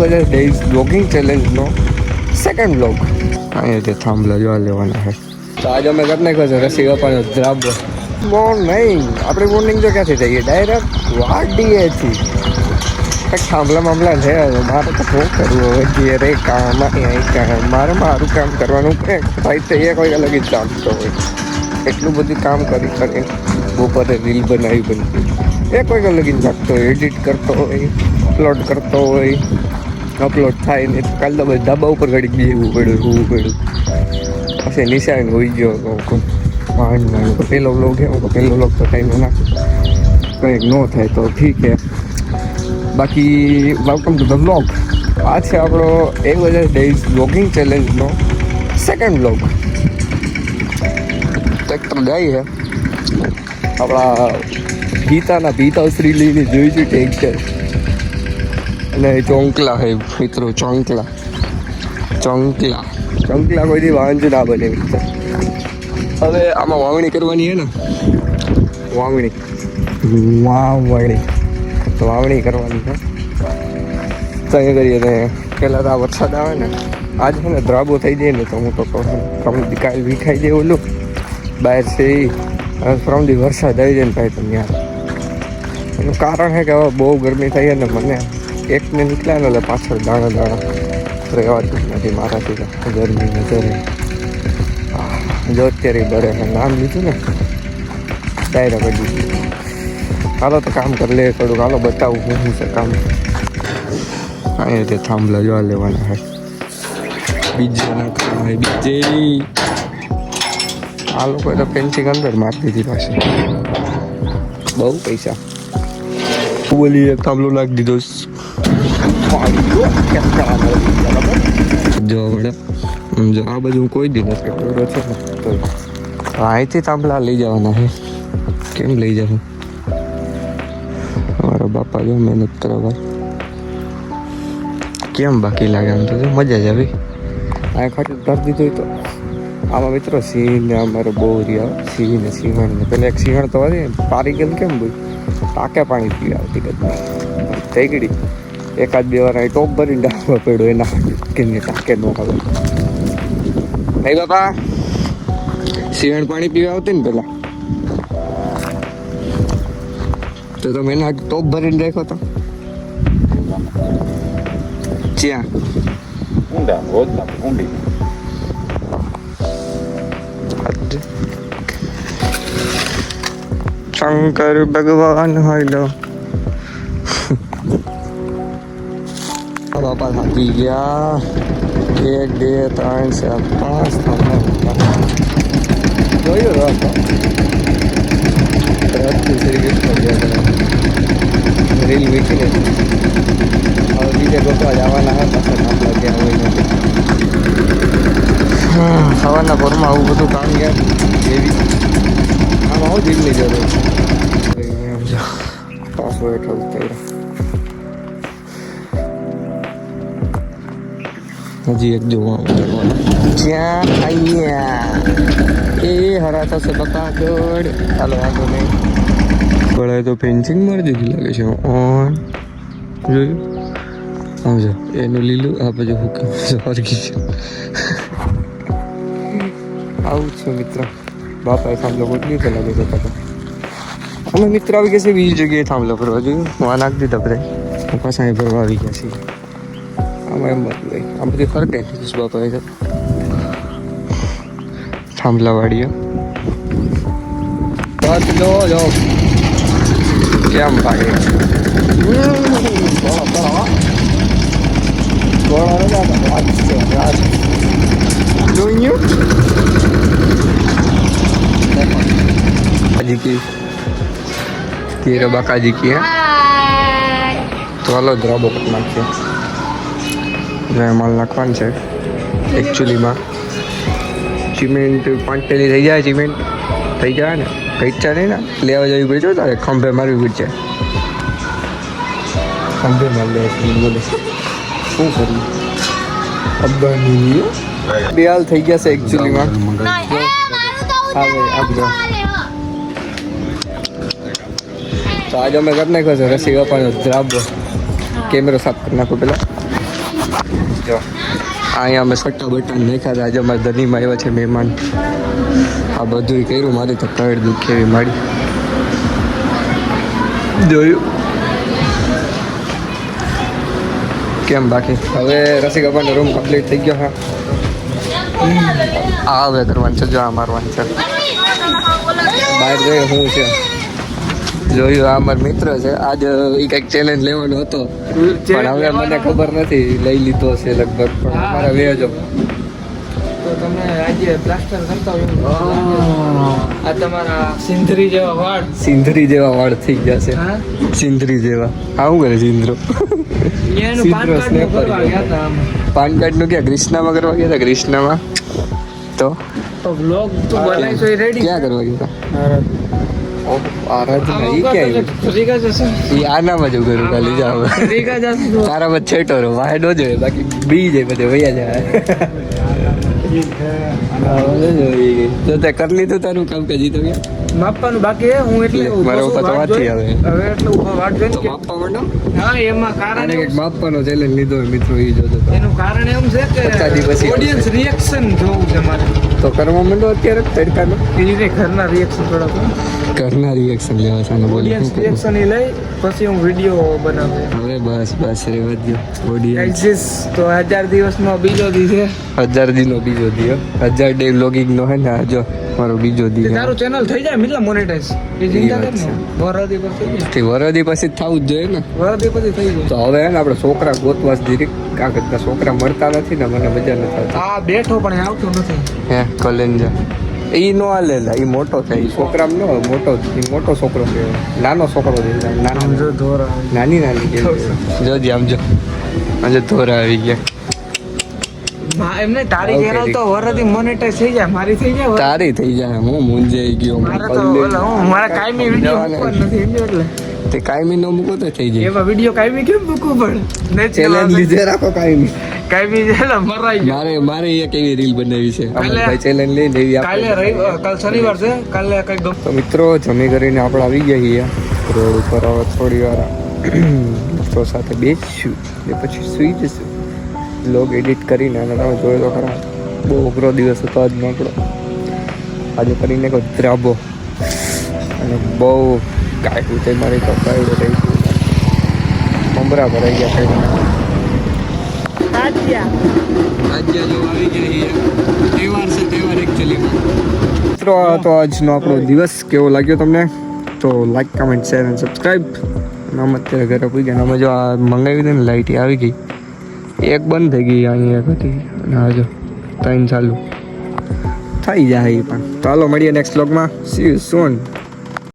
Days blogging ચેલેન્જનો second blog અહીંયાથી થાંભલા જોવા લેવાના છે. તો આજે અમે કરી નાખ્યો છે રસી બાપાનો ધ્રાબો. નહીં આપણે મોર્નિંગ તો ક્યાંથી જઈએ ડાયરેક્ટ વાડીએથી કંઈક થાંભલા મામલા છે. મારે તો શું કરવું હવે રે કામ મારે મારું કામ કરવાનું ભાઈ તો એક વાગ્યા લગી જ ચાલતો હોય. એટલું બધું કામ કરી બપોરે રીલ બનાવી એક વાગ્યા લગીને જાગતો હોય, એડિટ કરતો હોય, અપલોડ કરતો હોય. અપલોડ થાય ને કાલે તો બધા ધાબા ઉપર ઘડીક બેસવું પડ્યું. પછી નિશાન હોઈ ગયો માંડ પહેલો વ્લોગ પહેલો વ્લોગ તો ટાઈમ નાખું કંઈક ન થાય તો ઠીક છે. બાકી વેલકમ ટુ ધ વ્લોગ. આ છે આપણો 1000 ડેઝ વ્લોગિંગ ચેલેન્જનો સેકન્ડ વ્લોગ. ટ્રેક્ટર જાય છે આપણા ભીતાશ્રી લઈને જોઈશું ટ્રેક્ટર. અને ચોંકલા હે મિત્રો, ચોંકલા કોઈથી વાંધો ના બને મિત્ર. હવે આમાં વાવણી કરવાની છે ને, વાવણી તો વાવણી કરવાની છે. તો એ કરીએ ને પહેલાં તો આ વરસાદ આવે ને આજ છે ને ધ્રાબો થઈ જાય ને તો હું તો કહું કાલ વિખાઈ જાય ઓલું બહાર છે એ ફ્રોમથી વરસાદ આવી જાય ને ભાઈ તમે યાર. એનું કારણ છે કે હવે બહુ ગરમી થઈ ને મને એકને નીકળ્યા ને એટલે પાછળ દાણા રહેવાતું નથી મારાથી ગરમી નજરે. જો અત્યારે બળે નામ લીધું ને ડાયરા કરી. હાલો તો કામ કરી લે થોડુંક. હાલો બતાવું શું છે કામ. અહીંયાથી થાંભલા જોવા લેવાના છે. બીજે નાખવાના હોય બીજે. આ લોકોએ તો પેન્સિંગ અંદર મારી દીધી પાછી. બહુ પૈસા બોલી એક થાંભલો નાખી દીધો. જો વડે જો આ બધું કોઈ દી નથી છે ને તો અહીંથી થાંભલા લઈ જવાના છે. કેમ લઈ જવું? મારા બાપા જો મહેનત કરવા કેમ બાકી લાગે આમ તો મજા જ આવી. આ ખાતે કરી દીધું તો આમાં મિત્રો સિંહ ને અમારે બહુ રહ્યા સિંહ ને સિંહણ ને પેલા એક સિંહણ તો હતી પારી ગયેલ કેમ ભાઈ ટાંકે પાણી પી આવતી કદી થઈ ગઈ. એકાદ બે વાર ટોપ ભરીને ડાળવા પડ્યો એના કે ટાંકે ન આવે. નહીં બાપા સિંહણ પાણી પીવા આવતી ને પેલા તો તમે એના ટોપ ભરીને રાખ્યો તો જ્યાં ઊંડી શંકર ભગવાન હાલો. બાપા થાકી ગયા. 1 2 3 4 5 જોયું રીલ વીકીને હવે બીજે ગોતવા જવાના હોય પાછા આપણા ત્યાં હોય નથી. સવારના ઘરમાં આવું બધું કામ ગયા એવી આમાં હું દિલની જરૂર છે. પાછો હેઠળ ઉતર્યા. હજી એક જોવા જ્યાં અહીંયા એ હરા થશે બકા દોડ. ચાલો વાંધો નહીં. ગળાએ તો પેન્સિંગ મારી દીધી લાગે છે. ઓન જોયું સમજો એનું લીલું આ બાજુ હુકમ સરગી છે. આવું છે મિત્ર. બાપાએ થાંભલો ગોતલી તો લાગે છે પાછા. અમે મિત્ર આવી ગયા છે 20 જગ્યાએ થાંભલો ફરવા જોયું. હું નાખી દીધા બધા પાછા અહીં ફરવા આવી ગયા છીએ. આમાં એમ જ ભાઈ આ બધી ફરક નહીં બાપાએ તો થાંભલા વાળીએ જો કેમ ભાગે की बाकाजी की है तो हालो ધ્રાબો કરી નાખીએ. માલ નાખવાનું છે એકચ્યુઅલીમાં. સિમેન્ટ 5 ટેલી થઈ જાય. સિમેન્ટ થઈ જાય ને કચ્ચા નહીં ને લેવા જવી પડે. જો તારે ખંભે મારવી પડશે. ખંભે મારી બોલે શું કરવું અબ્બાની બે હાલ થઈ ગયા છે એકચ્યુઅલીમાં. હા ભાઈ આપજો. તો આજે અમે કરી નાખ્યો છે રસી બાપાનો ધ્રાબો. કેમેરો સાફ કરી નાખો પેલા. જો અહીંયા અમે સટ્ટા બટન નાખ્યા હતા. આજે અમારા ધનીમાં આવ્યા છે મહેમાન. આ બધું કર્યું, મારી તો કડ દુખે એવી માડી. જોયું કેમ? બાકી હવે રસી કપાનો રૂમ કમ્પ્લીટ થઈ ગયો. હા આ હવે કરવાનું છે. જો આ મારવાનું છે. બહાર જઈએ શું છે જોયું. આ અમારો મિત્ર છે. આજ એ કંઈક ચેલેન્જ લેવાનો હતો પણ હવે મને ખબર નથી, લઈ લીધો છે લગભગ. પણ મારા વેજો તો તમે આજે પ્લાસ્ટર કરતા હોય આ તમારા સિંધરી જેવા વાળ થઈ ગયા છે. સિંધરી જેવા. હા શું કરે સિંધરો? એનું પાન કાર્ડ નું કરવા ગયા હતા આમ. પાન કાર્ડ નું ક્યાં ક્રિષ્નામાં કરવા ગયા હતા? ક્રિષ્નામાં તો વ્લોગ તો બનાવીશો એ રેડી ક્યાં કરવા ગયા હતા? આરાધના ઈ ક્યાં રીગા જશે ઈ આનામાં જ કરું ખાલી જાવ. રીગા જશે તારા બધ છેટો રહો વાહે નો જોઈએ, બાકી બી જાય બધે વૈયા જાય. તો તે કરી લીધું તારું કામ કે જીતો ગયા? માપવાનું બાકી હે. હું એટલે મારા ઉપર તો વાત થઈ હવે એટલે ઉભો વાટ જોઈને તો માપવા માંડો. હા એમાં કારણ આને કંઈક માપવાનો ચેલેન્જ લીધો હોય મિત્રો, ઈ જોતો તો. એનું કારણ એમ છે કે 50 દી પછી ઓડિયન્સ રિએક્શન જોવું છે મારે. તો કરવા માંડો અત્યારે તડકાનો. એ રીતે ઘરના રિએક્શન થોડા ઘરના રિએક્શન લેવા છે. ઓડિયન્સ રિએક્શન એ લઈ પછી હું વિડીયો બનાવું. હવે બસ રેવા દો. ઓડિયન્સ એક્ઝિસ તો 1000 દિવસનો બીજો દી છે. 1000 દીનો બીજો દી. 1000 ડે વ્લોગિંગ નો હે ને આ જો મારો બીજો દી. તારું ચેનલ થઈ જાય મિલા મોનેટાઈઝ એ ચિંતા કર ને. વરદી પર થઈ જાય. તે વરદી પછી જ થવું જ જોઈએ ને. વરદી પછી થઈ જાય. તો હવે હે ને આપણે છોકરા ગોતવા જ દીધી. કાગળ છોકરા મળતા નથી ને, મને મજા નથી આવતી. આ બેઠો પણ એ આવતો નથી. હે કલેન્જા ઈ નો હાલેલા. ઈ મોટો થાય. ઈ છોકરામ નો મોટો. ઈ મોટો છોકરો કહેવાય. નાનો છોકરો છે. નાનો જો ધોરા નાની જોજી આમ જો આજે ધોરા આવી ગયા. એમને તારી ચેનલ તો વરદી મોનેટાઈઝ થઈ જાય. મારી થઈ જાય. તારી થઈ જાય. હું મૂંઝાઈ ગયો. મારે તો મારા કાયમી વિડીયો મૂકવા નથી એટલે તે કાયમી નો મૂકો તો થઈ જાય. એમાં વિડીયો કાયમી કેમ મૂકવું પડે? ચેલેન્જ લીધે રાખો કાયમી. કાયમી છે મરાઈ ગયો. મારે એક એવી રીલ બનાવી છે. કાલે ભાઈ ચેલેન્જ લઈ લેવી કાલે કાલ શનિવાર છે. કાલે કઈક તો મિત્રો જમી કરીને આપણે આવી ગયા છીએ રોડ ઉપર. હવે થોડી વાર મિત્રો સાથે બેસીશું ને પછી સુઈ જશું. બ્લોગ એડિટ કરીને અને તમે જોયો તો ખરા બહુ અઘરો દિવસ હતો આજનો આપણો. આજે કરીને કોઈ દ્રાબો અને બહુ કાઢ્યું તે મારી તો કાઢ્યું થઈ ગયું. મમરા ભરાઈ ગયા ખાઈને. મિત્રો તો આજનો આપણો દિવસ કેવો લાગ્યો તમને? તો લાઈક કમેન્ટ શેર અને સબસ્ક્રાઈબ. અમે અત્યારે ઘરે પૂરી ગયા. અમે જો આ મંગાવી હતી ને લાઇટ આવી ગઈ. એક બંધ થઈ ગઈ અહીંયા એક હતી અને આ જો 3 ચાલુ થઈ જાય. એ પણ ચાલો મળીએ નેક્સ્ટ વ્લોગમાં. C you soon.